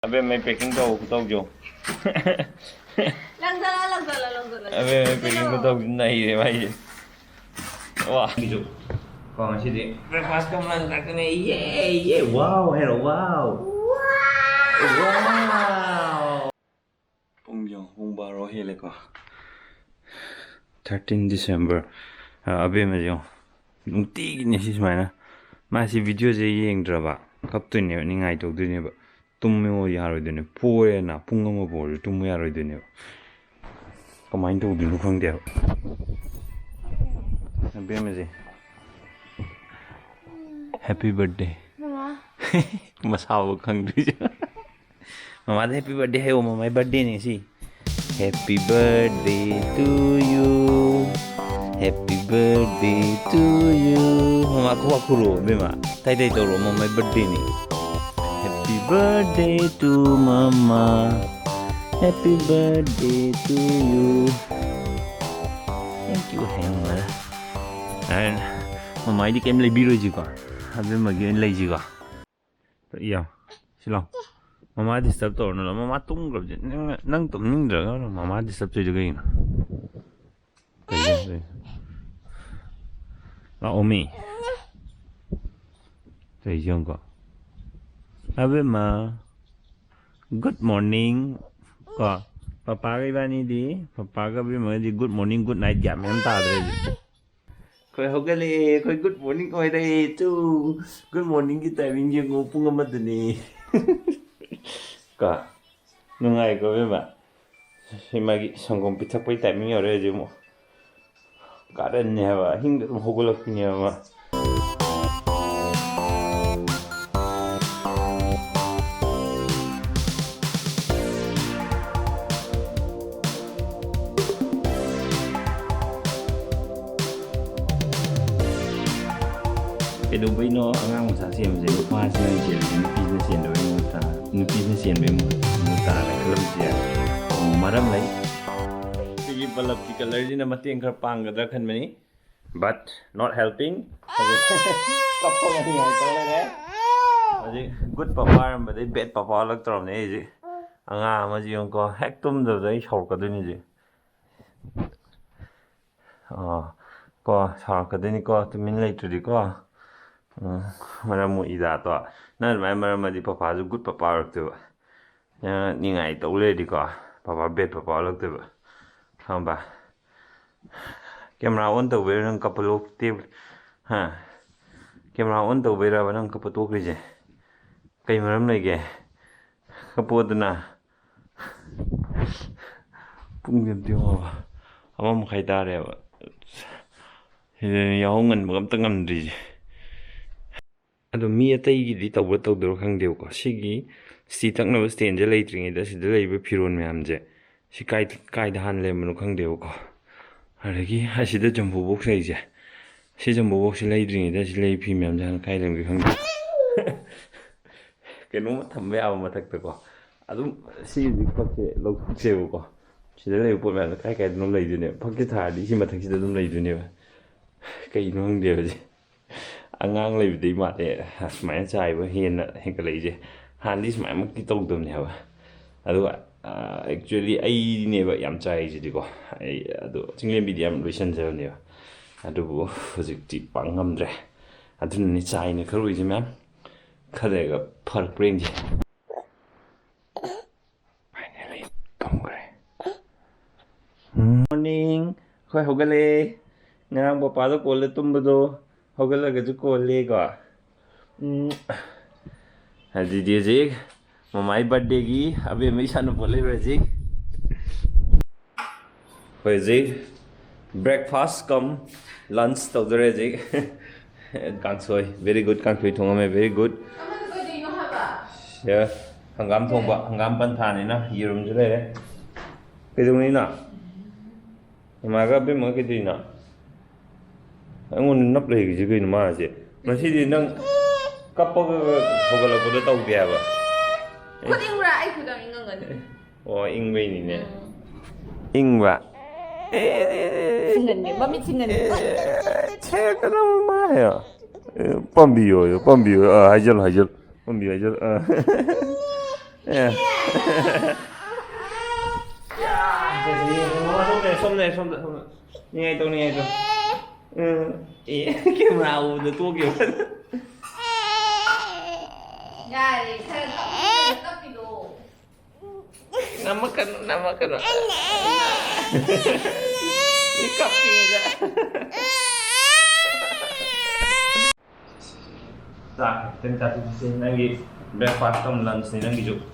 Abemma packing tau jo. Lang Abemma packing tau nai re bhai. Wah. Jo. Còn chị đi breakfast công lần đặt cái này yeah yeah wow hello wow wow Pung baro hele ko 13 December Abemma jo nungti ni si smaina ma si video je yeng dra ba kap tu ne ni ngai to du ne ba tum me ya ro de ne po re na pung ma bo tum ya ro de ne kamain to du lu khang de Abemma je Happy birthday Mama Masao khang du chứ Mama happy birthday hay mà my birthday này si Happy birthday to you Happy birthday to you Mama ko akuro bema tai tai to mo my birthday ni Happy birthday to mama Happy birthday to you Thank you Mama and mama đi kem lấy biro gì cả Abemma gi lấy gì cả iya silang mama disturb to no mama tung gab nang tum ning dra mama disturb cho cái na la omi thấy chưa có Abemma good morning có papa cái bani đi papa cái Abemma đi good morning good night giảm em ta rồi Koi hogale, koi good morning koi day too. Good morning kita minjem ngopung amat ni. Ka, nungai ko bema. Himagi sangkom pitak pai timing ore je mo. Karen ni hawa, hingga hogolak ni hawa. Cái đúng với nó ngang một sáng xem gì qua xem chỉ là những business hiện đối với ta những business hiện với một ta là cái lâm gì mà đâm lấy cái bulb cái color gì nó mà tiếng khắp pang cái đó khăn mấy but not helping cấp phong này tao lấy đấy gì good papa mà đấy bad papa lắc trộm này gì mà gì không có hack tum rồi đấy sầu cái đấy gì có sầu cái đấy có tụi mình lấy tụi đi có Maram mo ida to na maram di papa ju good papa rak tu ni ngai to le di ko papa bad papa lak tu ham ba camera on to ve nang couple of tip ha camera on to ve ra nang couple to kri je kai maram lai ge couple tu na pung gem tiêu ba amam khai ta re ba yaw ngan ba kam tangam ri mi ataygi tawba tawdro khangdeu ko sigi si takna stand je leitring da sida leiba phiron myam je si kai da han le manu khangdeu ko aragi asida jambu box ai je si jambu box leitring da si lei phi myam jan kai lem ge khangde ke no thambe aw ma thak ta ko adum si ji phak che lo che ko sida lei po myam kai no lei de ne phak che tha di si ma thak sida dum lei de ne kai no khangdeu je angang lấy đi mà để máy chạy với hiền cái lấy gì han đi máy mất cái tông tôm nhau à đúng actually ai này vậy em chạy gì đi có ai đúng chính lên video em sân chơi nhiều đúng phải chỉ bằng ngâm rồi đúng này chạy này không gì mà cái này cái phật brain gì finally không rồi morning khơi học cái gì ngang bapa đó cô lên tum bado hogala ga ko lega hadi dia je mamai birthday gi abe mai sanu bole ba je hoy je breakfast come lunch to dre je kangsoi very good kangsoi thonga me very good yeah hangam thongba hangam pan tha ni na yirum je le ke dung ni na ma ga be mo ke di na anh muốn nắp lấy cái gì mà chứ mà khi đi nâng cấp có cái là có đứa tàu bè vậy có in ra anh cứ đang in ngon in về nè in vậy 친근이 맘이 친근이 chết cái nó mà à bom bìu à hajar hajar bom bìu hajar somda nghe tôi kêu nào được tua kiểu Ya, saya tak tidur. namakan ikap ni aja tak tentang tu lagi breakfast come lunch ni lagi juga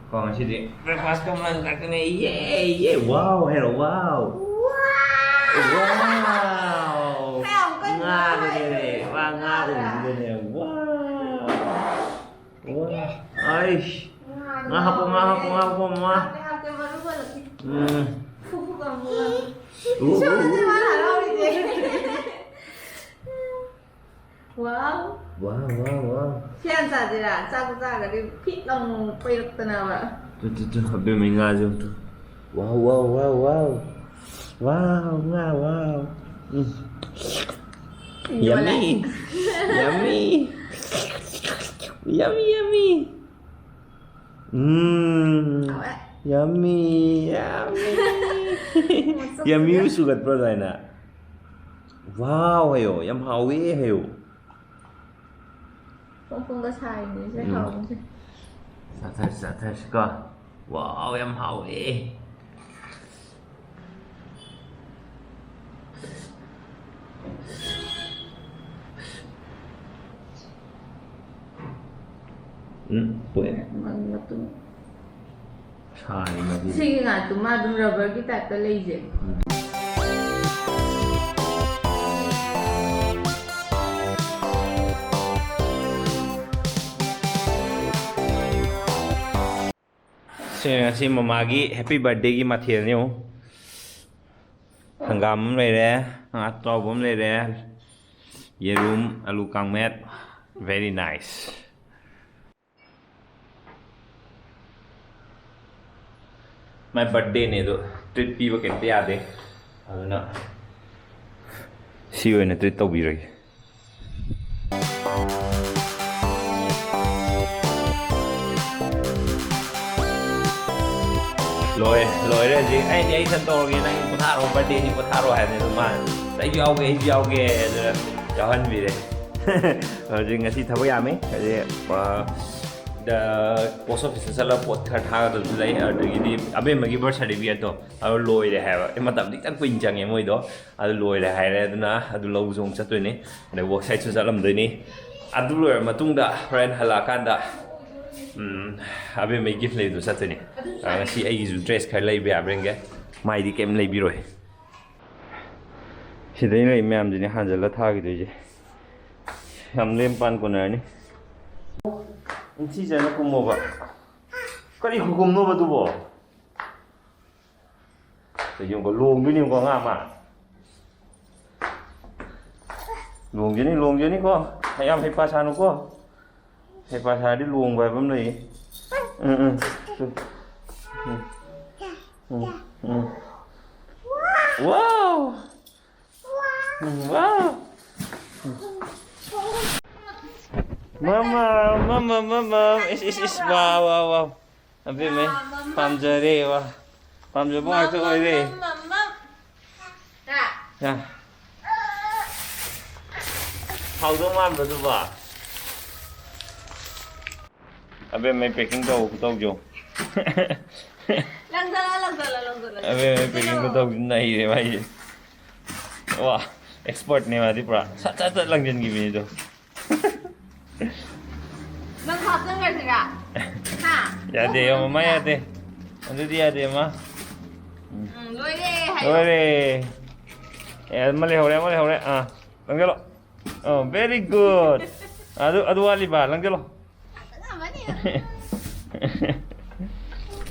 còn chị đi breakfast come lunch tak ni yeah wow hello wow nga đây này wow ai nga hapon ma wow 现在的啦，咋不咋个的，屁弄背了的那吧。tuh habis menga je tu wow yummy yummy sugat bro na wow hayo yam hawi hayo 风个菜你是好东西。 Satar ko. Wow, yam hawi. Pwede. Sorry, madi. Sige nga, tumadong rubber kita ka lazy. Si mamagi happy birthday ki mathil ni ho hangam le re ato bom le re yerum alu kangmet very nice my birthday ne do treat pi ba ken te ade aduna si oina treat to bi rage lôi ra gì ai thân to kia đang có tharo birthday thì có tharo hay này mà tại giao cái cho anh vì đấy rồi thì ngày thabo ya mấy cái the post office sala pot tha da lai adigi Abemma gi birth certificate to aro loi re ha e matam dik tak pin chang e moi do adu loi re hai re aduna adu lo zong chat toi ni ne worksite chu salam doi ni adu loi matung da friend hala kan da Abemma gift lei du chat toi ni si ai gi dress khai lei be abrenge mai di kem lei bi roi sidai lei myam ji ni hanjal la tha gi doi je ham lem pan ko na ni Inci jangan aku mau pak. Kau ni hukum no betul bo. Sejauh kau long ni kau ngam ah. Long je ni kau. Ayam hepa sanu kau. Hepa sanu di long bay bam lagi. Wow. Wow. Mama, is wow. Abemma, pamjare wah. Pamjare bang tu oi deh. Ya. Hau tu mam betul ba? Abemma packing tu jo. Lang dala. Abemma packing tu nahi deh bhai. Wah, expert ni mati pura. Sat lang jen gini tu. Nang hot nang ngerti ka? Ha? Ya deh, mama ya deh. Nanti dia deh mah. Loi deh. Ore. Malay hore. Ah, lang jalo. Oh, very good. Adu wali ba, lang jalo. Apa ni?